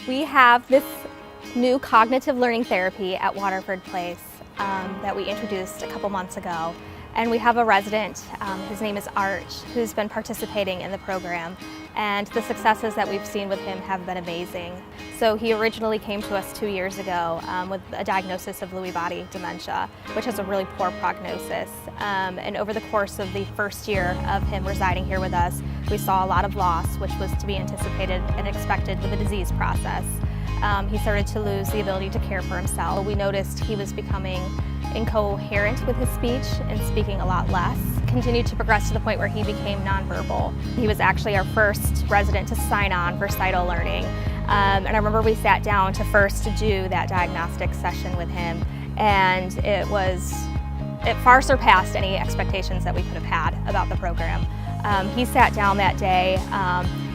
We have this new cognitive learning therapy at Waterford Place that we introduced a couple months ago. And we have a resident, his name is Arch, who's been participating in the program. And the successes that we've seen with him have been amazing. So he originally came to us 2 years ago with a diagnosis of Lewy body dementia, which has a really poor prognosis. And over the course of the first year of him residing here with us, we saw a lot of loss, which was to be anticipated and expected with the disease process. He started to lose the ability to care for himself. We noticed he was becoming incoherent with his speech and speaking a lot less. Continued to progress to the point where he became nonverbal. He was actually our first resident to sign on for CITO learning. And I remember we sat down to first do that diagnostic session with him, and it far surpassed any expectations that we could have had about the program. He sat down that day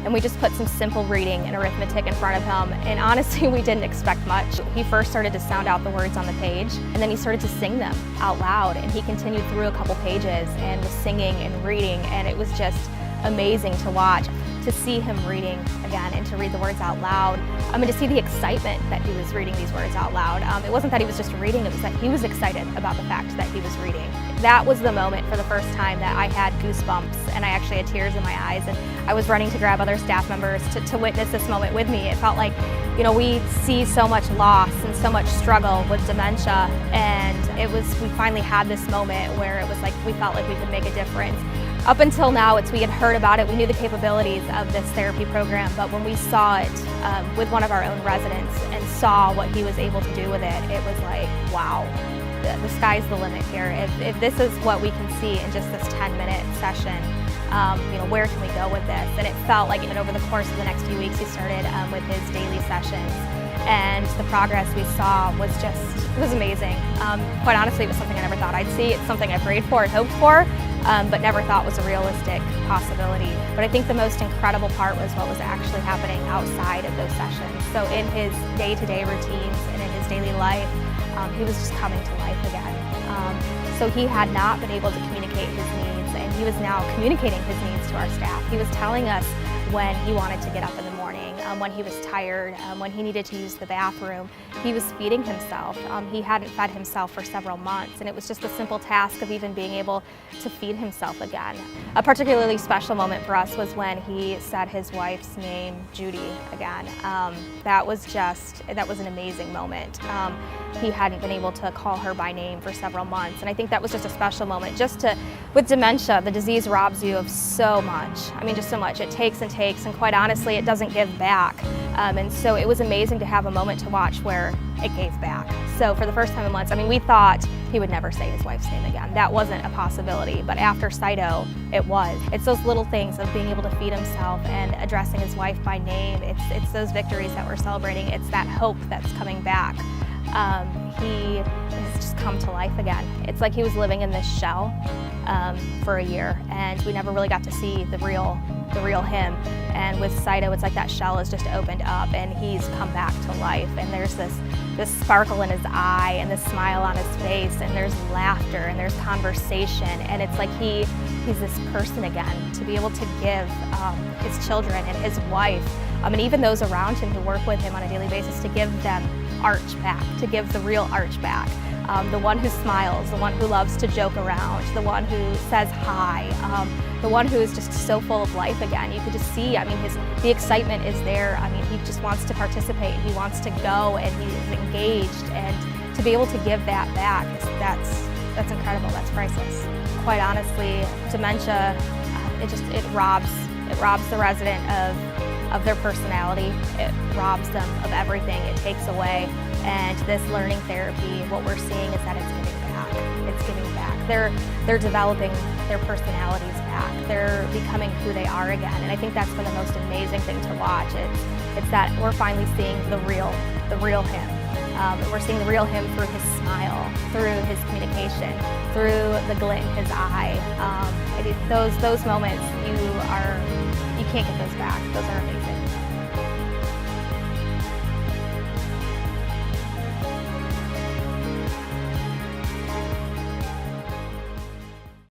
and we just put some simple reading and arithmetic in front of him, and honestly we didn't expect much. He first started to sound out the words on the page, and then he started to sing them out loud, and he continued through a couple pages and was singing and reading, and it was just amazing to watch, to see him reading again and to read the words out loud. And to see the excitement that he was reading these words out loud. It wasn't that he was just reading, it was that he was excited about the fact that he was reading. That was the moment for the first time that I had goosebumps, and I actually had tears in my eyes, and I was running to grab other staff members to witness this moment with me. It felt like, you know, we see so much loss and so much struggle with dementia, and we finally had this moment where it was like we felt like we could make a difference. Up until now, we had heard about it, we knew the capabilities of this therapy program, but when we saw it with one of our own residents and saw what he was able to do with it, it was like, wow, the sky's the limit here. If this is what we can see in just this 10-minute session, you know, where can we go with this? And it felt like even over the course of the next few weeks, he started with his daily sessions. And the progress we saw was amazing. Quite honestly, it was something I never thought I'd see. It's something I prayed for and hoped for, but never thought was a realistic possibility. But I think the most incredible part was what was actually happening outside of those sessions. So in his day-to-day routines and in his daily life, he was just coming to life again. So he had not been able to communicate his needs, and he was now communicating his needs to our staff. He was telling us when he wanted to get up in the morning, when he was tired, when he needed to use the bathroom. He was feeding himself. He hadn't fed himself for several months, and it was just the simple task of even being able to feed himself again. A particularly special moment for us was when he said his wife's name, Judy, again. That was an amazing moment. He hadn't been able to call her by name for several months, and I think that was just a special moment. With dementia, the disease robs you of so much. I mean, just so much. It takes and takes, and quite honestly, it doesn't give back. And so it was amazing to have a moment to watch where it gave back. So for the first time in months, I mean, we thought he would never say his wife's name again. That wasn't a possibility, but after CITO, it was. It's those little things of being able to feed himself and addressing his wife by name. It's those victories that we're celebrating. It's that hope that's coming back. He has just come to life again. It's like he was living in this shell for a year, and we never really got to see the real him. And with CITO, it's like that shell has just opened up, and he's come back to life. And there's this sparkle in his eye, and this smile on his face, and there's laughter, and there's conversation, and it's like he's this person again. To be able to give his children and his wife, and even those around him who work with him on a daily basis, to give them Arch back, to give the real Arch back. The one who smiles, the one who loves to joke around, the one who says hi, the one who is just so full of life again. You could just see, I mean, the excitement is there. I mean, he just wants to participate, he wants to go, and he is engaged, and to be able to give that back, that's incredible, that's priceless. Quite honestly, dementia, it robs the resident of their personality. It robs them of everything. It takes away. And this learning therapy, what we're seeing is that it's giving back. It's giving back. They're developing their personalities back. They're becoming who they are again. And I think that's been the most amazing thing to watch. It's that we're finally seeing the real him. We're seeing the real him through his smile, through his communication, through the glint in his eye. Those moments, you can't get those back. Those are amazing.